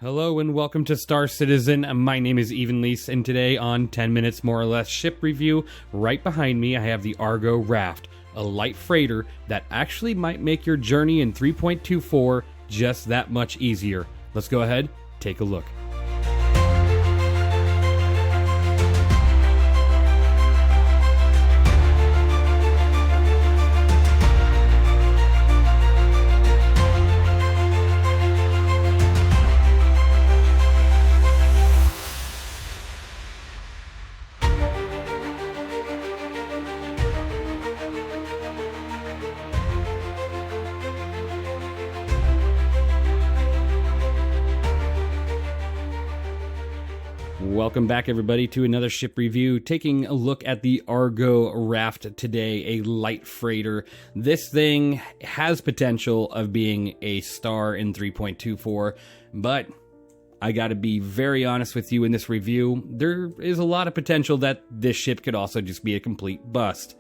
Hello and welcome to Star Citizen. My name is Evenlease, and today on 10 Minutes More or Less Ship Review, right behind me I have the ARGO RAFT, a light freighter that actually might make your journey in 3.24 just that much easier. Let's go ahead, take a look. Welcome back, everybody, to another ship review. Taking a look at the ARGO RAFT today, a light freighter. This thing has potential of being a star in 3.24, but I gotta be very honest with you in this review. There is a lot of potential that this ship could also just be a complete bust.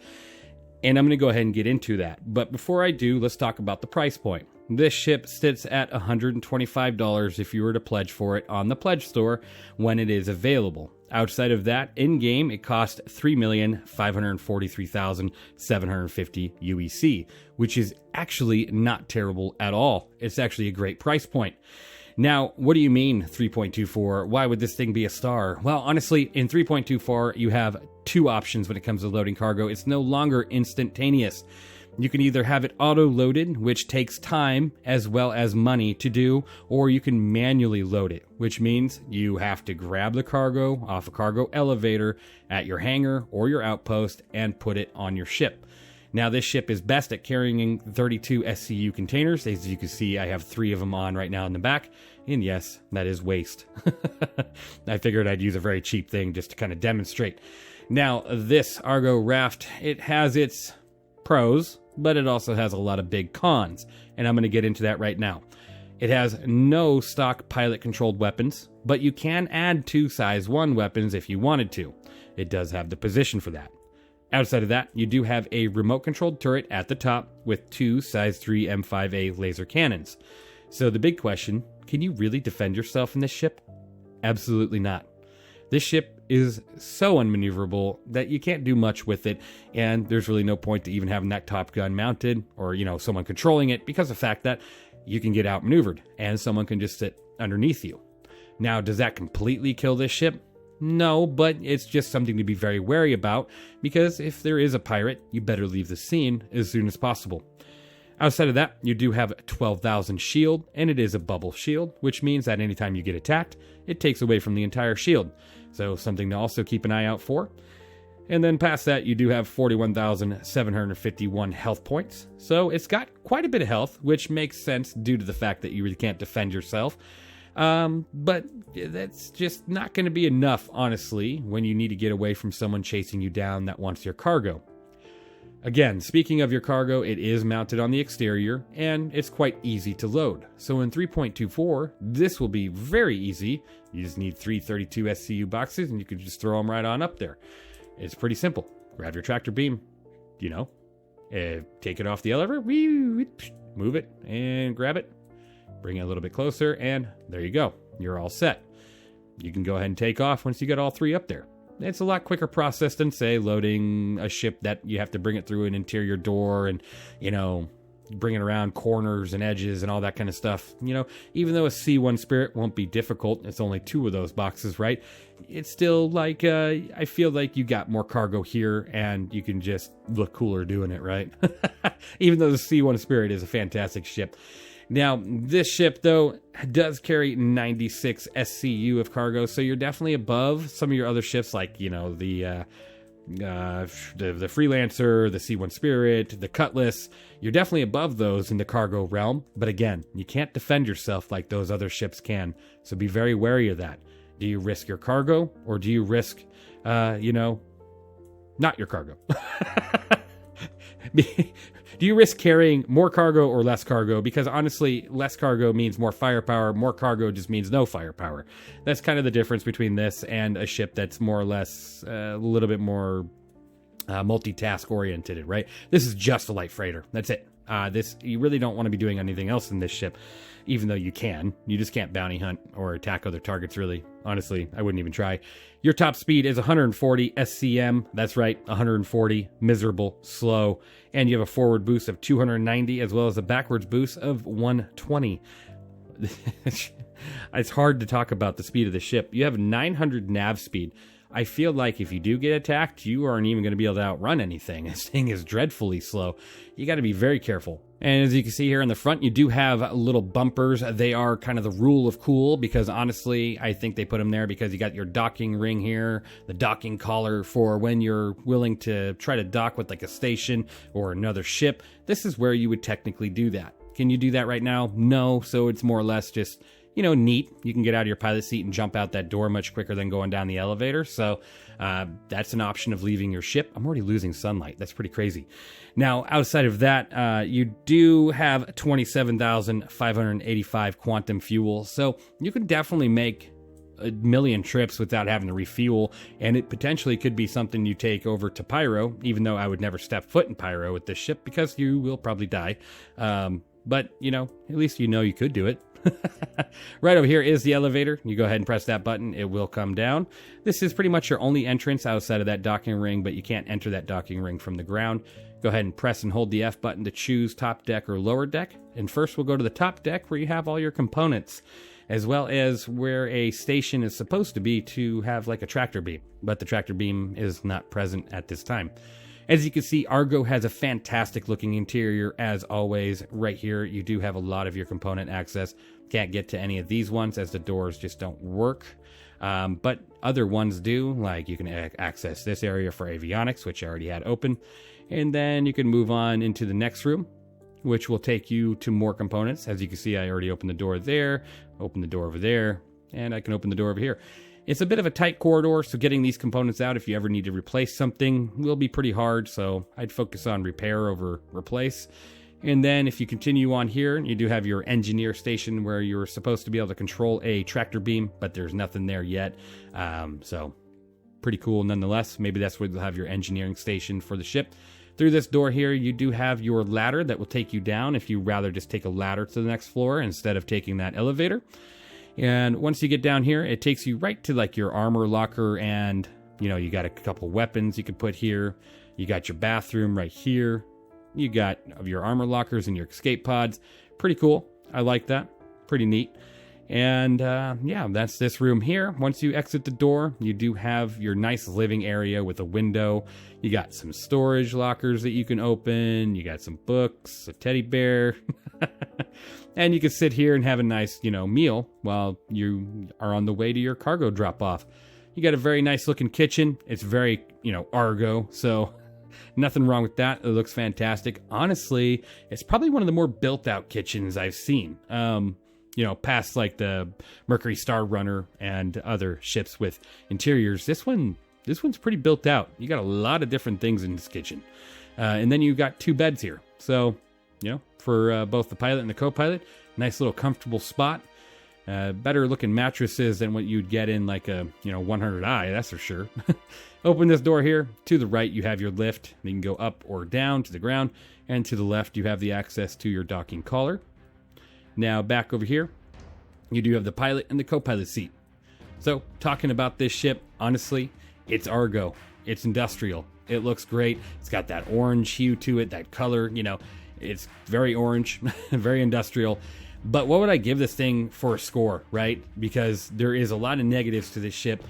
And I'm going to go ahead and get into that. But before I do, let's talk about the price point. This ship sits at $125 if you were to pledge for it on the pledge store when it is available. Outside of that, in-game, it costs $3,543,750 UEC, which is actually not terrible at all. It's actually a great price point. Now, what do you mean 3.24? Why would this thing be a star? Well, honestly, in 3.24, you have two options when it comes to loading cargo. It's no longer instantaneous. You can either have it auto-loaded, which takes time as well as money to do, or you can manually load it, which means you have to grab the cargo off a cargo elevator at your hangar or your outpost and put it on your ship. Now, this ship is best at carrying 32 SCU containers. As you can see, I have 3 of them on right now in the back. And yes, that is waste. I figured I'd use a very cheap thing just to kind of demonstrate. Now, this ARGO RAFT, it has its pros, but it also has a lot of big cons. And I'm going to get into that right now. It has no stock pilot-controlled weapons, but you can add 2 size 1 weapons if you wanted to. It does have the position for that. Outside of that, you do have a remote-controlled turret at the top with 2 size 3 M5A laser cannons. So the big question, can you really defend yourself in this ship? Absolutely not. This ship is so unmaneuverable that you can't do much with it, and there's really no point to even having that top gun mounted or, someone controlling it because of the fact that you can get outmaneuvered and someone can just sit underneath you. Now, does that completely kill this ship? No, but it's just something to be very wary about, because if there is a pirate, you better leave the scene as soon as possible. Outside of that, you do have 12,000 shield, and it is a bubble shield, which means that anytime you get attacked, it takes away from the entire shield. So something to also keep an eye out for. And then past that, you do have 41,751 health points. So it's got quite a bit of health, which makes sense due to the fact that you really can't defend yourself. But that's just not going to be enough, honestly, when you need to get away from someone chasing you down that wants your cargo. Again, speaking of your cargo, it is mounted on the exterior, and it's quite easy to load. So in 3.24, this will be very easy. You just need 3 32 SCU boxes, and you can just throw them right on up there. It's pretty simple. Grab your tractor beam, take it off the elevator, move it, and grab it. Bring it a little bit closer, and there you go. You're all set. You can go ahead and take off once you get all 3 up there. It's a lot quicker process than, say, loading a ship that you have to bring it through an interior door and, bring it around corners and edges and all that kind of stuff. Even though a C1 Spirit won't be difficult, it's only 2 of those boxes, right? It's still like, I feel like you got more cargo here and you can just look cooler doing it, right? Even though the C1 Spirit is a fantastic ship. Now, this ship, though, does carry 96 SCU of cargo, so you're definitely above some of your other ships, like, the Freelancer, the C1 Spirit, the Cutlass. You're definitely above those in the cargo realm, but again, you can't defend yourself like those other ships can, so be very wary of that. Do you risk your cargo, or do you risk, not your cargo? Do you risk carrying more cargo or less cargo? Because honestly, less cargo means more firepower. More cargo just means no firepower. That's kind of the difference between this and a ship that's more or less a little bit more multitask oriented, right? This is just a light freighter. That's it. This, you really don't want to be doing anything else in this ship, even though you can. You just can't bounty hunt or attack other targets, really. Honestly, I wouldn't even try. Your top speed is 140 SCM. That's right, 140, miserable, slow. And you have a forward boost of 290, as well as a backwards boost of 120. It's hard to talk about the speed of the ship. You have 900 nav speed. I feel like if you do get attacked, you aren't even going to be able to outrun anything. This thing is dreadfully slow. You got to be very careful. And as you can see here in the front, you do have little bumpers. They are kind of the rule of cool, because honestly, I think they put them there because you got your docking ring here, the docking collar for when you're willing to try to dock with like a station or another ship. This is where you would technically do that. Can you do that right now? No. So it's more or less just, you know, neat. You can get out of your pilot seat and jump out that door much quicker than going down the elevator. So that's an option of leaving your ship. I'm already losing sunlight. That's pretty crazy. Now, outside of that, you do have 27,585 quantum fuel. So you could definitely make a million trips without having to refuel. And it potentially could be something you take over to Pyro, even though I would never step foot in Pyro with this ship because you will probably die. But, you know, at least you know you could do it. Right over here is the elevator. You go ahead and press that button. It will come down. This is pretty much your only entrance outside of that docking ring, but you can't enter that docking ring from the ground. Go ahead and press and hold the F button to choose top deck or lower deck. And first we'll go to the top deck where you have all your components, as well as where a station is supposed to be to have like a tractor beam. But the tractor beam is not present at this time. As you can see, Argo has a fantastic looking interior as always. Right here, you do have a lot of your component access. Can't get to any of these ones as the doors just don't work. But other ones do, like you can access this area for avionics, which I already had open. And then you can move on into the next room, which will take you to more components. As you can see, I already opened the door there, opened the door over there, and I can open the door over here. It's a bit of a tight corridor, so getting these components out if you ever need to replace something will be pretty hard, so I'd focus on repair over replace. And then if you continue on here, you do have your engineer station where you're supposed to be able to control a tractor beam, but there's nothing there yet. So pretty cool nonetheless. Maybe that's where you'll have your engineering station for the ship. Through this door here, you do have your ladder that will take you down if you rather just take a ladder to the next floor instead of taking that elevator. And once you get down here, it takes you right to like your armor locker, and you know, you got a couple weapons you could put here. You got your bathroom right here. You got your armor lockers and your escape pods. Pretty cool. I like that. Pretty neat. And yeah, that's this room here. Once you exit the door, you do have your nice living area with a window. You got some storage lockers that you can open. You got some books, a teddy bear. And you can sit here and have a nice, you know, meal while you are on the way to your cargo drop-off. You got a very nice looking kitchen. It's very, you know, Argo, so nothing wrong with that. It looks fantastic. Honestly, it's probably one of the more built-out kitchens I've seen. You know, past like the Mercury Star Runner and other ships with interiors. This one's pretty built out. You got a lot of different things in this kitchen. And then you got two beds here. So, you know, for both the pilot and the co-pilot, nice little comfortable spot. Better looking mattresses than what you'd get in like a, you know, 100i, that's for sure. Open this door here. To the right, you have your lift. You can go up or down to the ground. And to the left, you have the access to your docking collar. Now, back over here, you do have the pilot and the co-pilot seat. So, talking about this ship, honestly, it's Argo. It's industrial. It looks great. It's got that orange hue to it, that color, you know. It's very orange, very industrial. But what would I give this thing for a score, right? Because there is a lot of negatives to this ship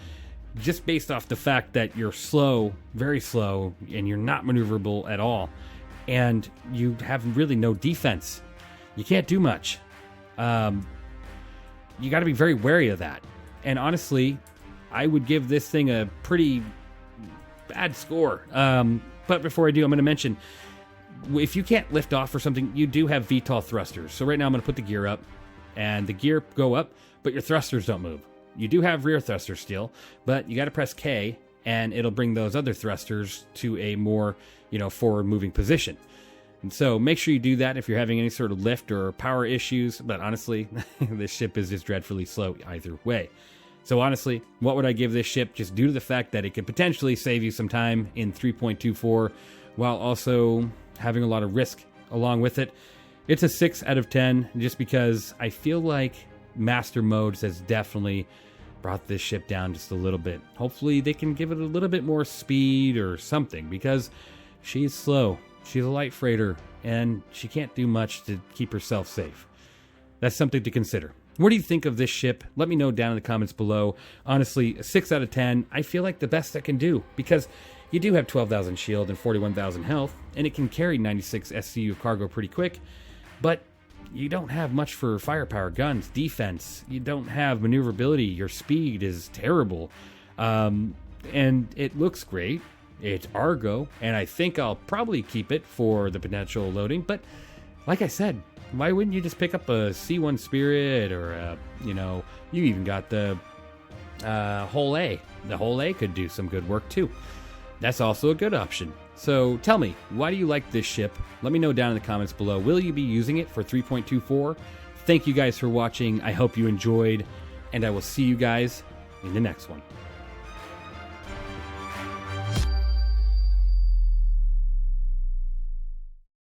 just based off the fact that you're slow, very slow, and you're not maneuverable at all. And you have really no defense. You can't do much. You got to be very wary of that. And honestly, I would give this thing a pretty bad score. But before I do, I'm going to mention, if you can't lift off or something, you do have VTOL thrusters. So right now I'm going to put the gear up, and the gear go up, but your thrusters don't move. You do have rear thrusters still, but you got to press K, and it'll bring those other thrusters to a more, you know, forward-moving position. And so make sure you do that if you're having any sort of lift or power issues. But honestly, this ship is just dreadfully slow either way. So honestly, what would I give this ship just due to the fact that it could potentially save you some time in 3.24 while also having a lot of risk along with it. It's a 6 out of 10 just because I feel like Master Modes has definitely brought this ship down just a little bit. Hopefully they can give it a little bit more speed or something, because she's slow. She's a light freighter, and she can't do much to keep herself safe. That's something to consider. What do you think of this ship? Let me know down in the comments below. Honestly, a 6 out of 10, I feel like the best I can do, because you do have 12,000 shield and 41,000 health, and it can carry 96 SCU of cargo pretty quick, but you don't have much for firepower, guns, defense. You don't have maneuverability. Your speed is terrible. And it looks great. It's Argo, and I think I'll probably keep it for the potential loading. But like I said, why wouldn't you just pick up a C1 Spirit, or, you even got the Whole A. The Whole A could do some good work too. That's also a good option. So tell me, why do you like this ship? Let me know down in the comments below. Will you be using it for 3.24? Thank you guys for watching. I hope you enjoyed, and I will see you guys in the next one.